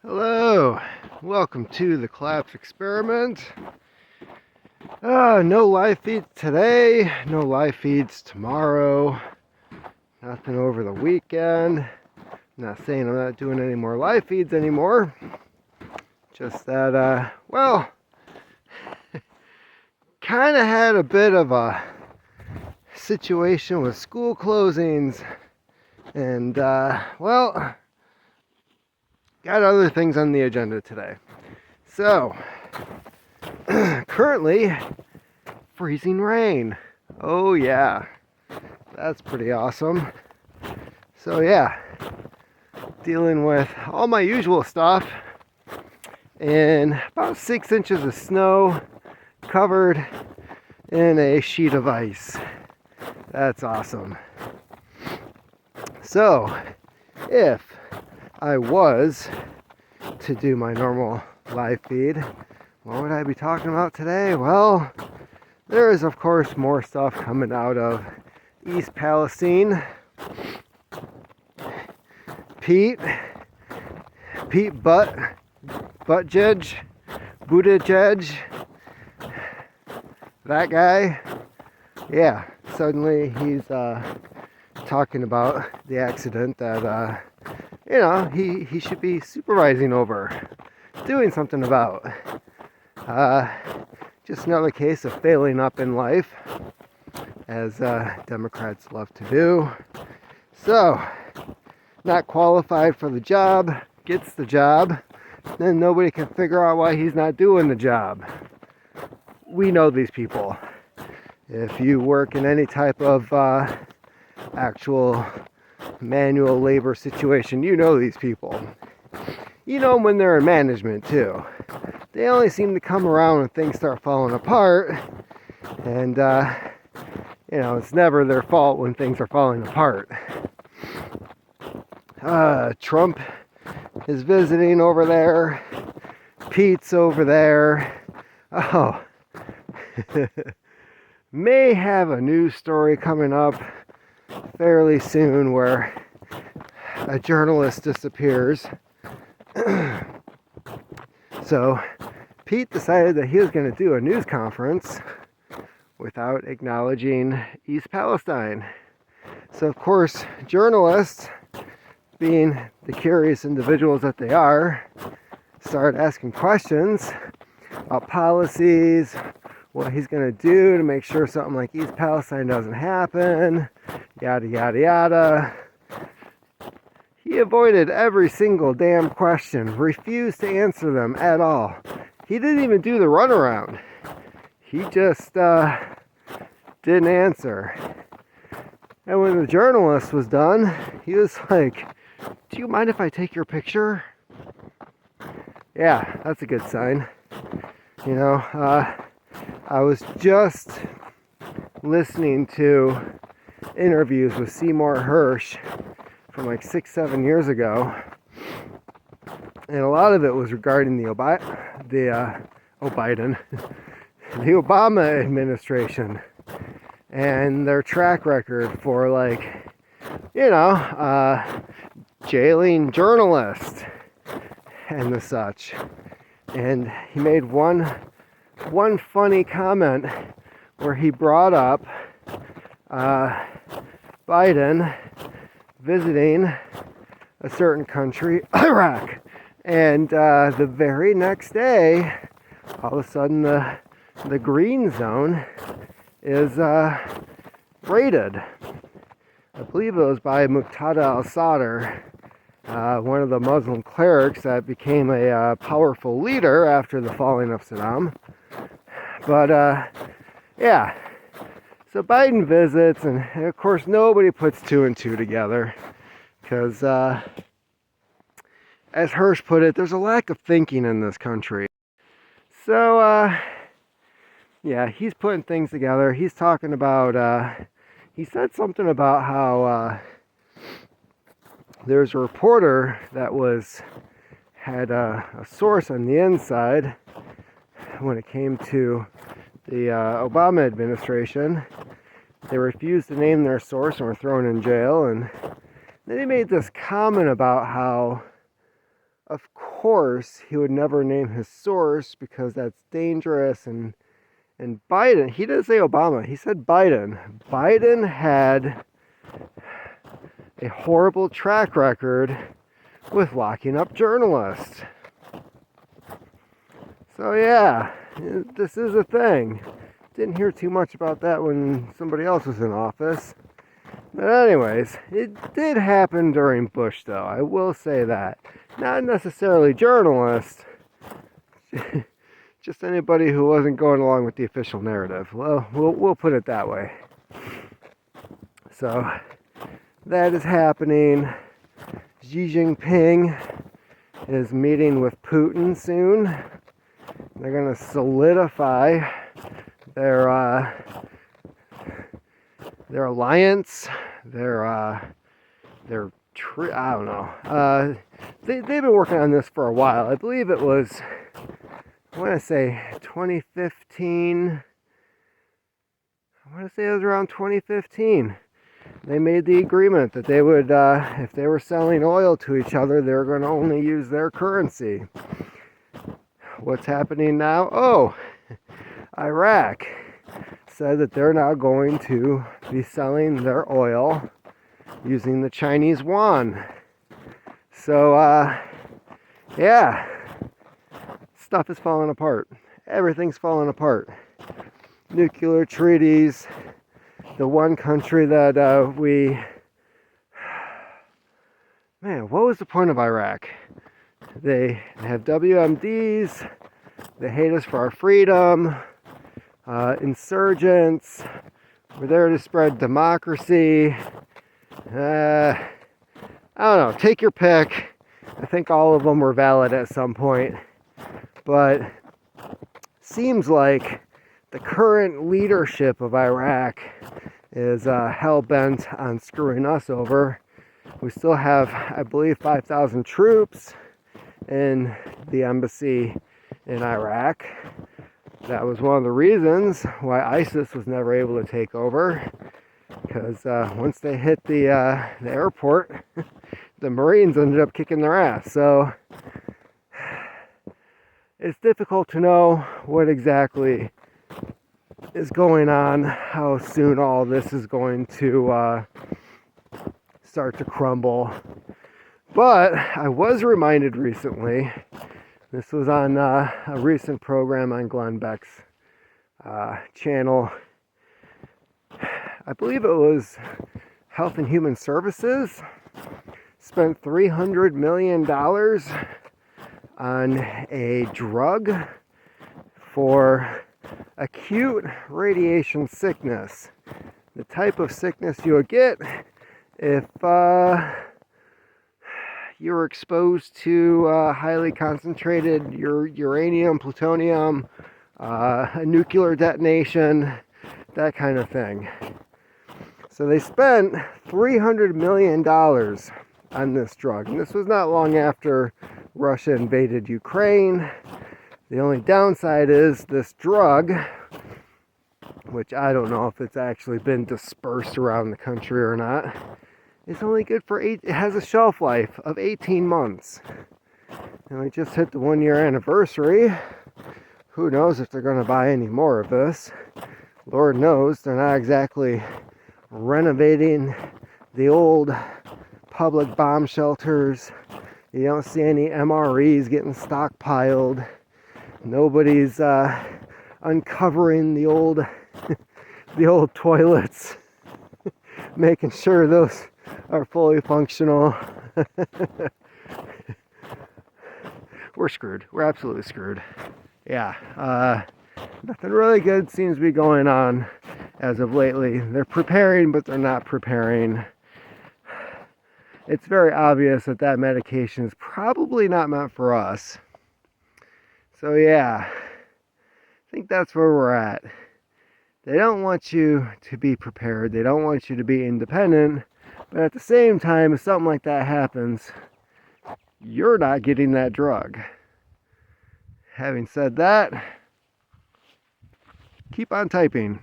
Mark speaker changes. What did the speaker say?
Speaker 1: Hello, welcome to the collapse experiment. No live feeds today, no live feeds tomorrow, nothing over the weekend. I'm not saying I'm not doing any more live feeds anymore, just that, kind of had a bit of a situation with school closings and, got other things on the agenda today. So, currently, freezing rain. Oh yeah, that's pretty awesome. So yeah, dealing with all my usual stuff and about 6 inches of snow covered in a sheet of ice. That's awesome. So if I was to do my normal live feed, what would I be talking about today? Well, there is of course more stuff coming out of East Palestine. Pete Buttigieg, that guy. Yeah, suddenly he's talking about the accident that he should be supervising over, doing something about. Just another case of failing up in life, as Democrats love to do. So, not qualified for the job, gets the job, then nobody can figure out why he's not doing the job. We know these people. If you work in any type of actual manual labor situation, you know these people. You know them when they're in management too. They only seem to come around when things start falling apart, and it's never their fault when things are falling apart. Trump is visiting over there. Pete's over there. Oh, may have a news story coming up fairly soon where a journalist disappears. So Pete decided that he was going to do a news conference without acknowledging East Palestine. So of course, journalists, being the curious individuals that they are, start asking questions about policies, what he's going to do to make sure something like East Palestine doesn't happen, yada yada yada. He avoided every single damn question, refused to answer them at all. He didn't even do the runaround. He just didn't answer. And when the journalist was done, he was like, "Do you mind if I take your picture?" Yeah, that's a good sign. I was just listening to interviews with Seymour Hersh from like 6-7 years ago, and a lot of it was regarding the Obama administration and their track record for jailing journalists and the such. And he made one funny comment where he brought up Biden visiting a certain country, Iraq, and the very next day, all of a sudden the green zone is raided. I believe it was by Muqtada al-Sadr, one of the Muslim clerics that became a powerful leader after the falling of Saddam. But yeah, so Biden visits, and of course nobody puts two and two together, because as Hirsch put it, there's a lack of thinking in this country. So yeah, he's putting things together. He's talking about, he said something about how there's a reporter that had a source on the inside when it came to the Obama administration. They refused to name their source and were thrown in jail. And then he made this comment about how Of course, he would never name his source because that's dangerous. And Biden, he didn't say Obama, he said Biden. Biden had a horrible track record with locking up journalists. So yeah, this is a thing. Didn't hear too much about that when somebody else was in office. But anyways, it did happen during Bush, though. I will say that. Not necessarily journalists, just anybody who wasn't going along with the official narrative. Well, we'll put it that way. So that is happening. Xi Jinping is meeting with Putin soon. They're going to solidify their alliance, I don't know. They've been working on this for a while. I believe it was, I want to say 2015. I want to say it was around 2015. They made the agreement that they would, if they were selling oil to each other, they were going to only use their currency. What's happening now? Oh, Iraq said that they're now going to be selling their oil using the Chinese yuan. So, yeah, stuff is falling apart. Everything's falling apart. Nuclear treaties. The one country that man, what was the point of Iraq? They have WMDs. They hate us for our freedom. Insurgents. We're there to spread democracy. I don't know. Take your pick. I think all of them were valid at some point. But seems like the current leadership of Iraq is hell-bent on screwing us over. We still have, I believe, 5,000 troops in the embassy in Iraq. That was one of the reasons why ISIS was never able to take over, because once they hit the airport, the Marines ended up kicking their ass. So it's difficult to know what exactly is going on, how soon all this is going to start to crumble. But I was reminded recently, this was on a recent program on Glenn Beck's channel. I believe it was Health and Human Services spent $300 million on a drug for acute radiation sickness. The type of sickness you would get if you were exposed to highly concentrated uranium, plutonium, a nuclear detonation, that kind of thing. So they spent $300 million on this drug. And this was not long after Russia invaded Ukraine. The only downside is this drug, which I don't know if it's actually been dispersed around the country or not, it's only good for it has a shelf life of 18 months. And we just hit the 1 year anniversary. Who knows if they're going to buy any more of this. Lord knows they're not exactly renovating the old public bomb shelters. You don't see any MREs getting stockpiled. Nobody's uncovering the old the old toilets, making sure those are fully functional. We're screwed. We're absolutely screwed. Yeah. Nothing really good seems to be going on as of lately. They're preparing, but they're not preparing. It's very obvious that that medication is probably not meant for us. So yeah, I think that's where we're at. They don't want you to be prepared. They don't want you to be independent. But at the same time, if something like that happens, you're not getting that drug. Having said that, keep on typing.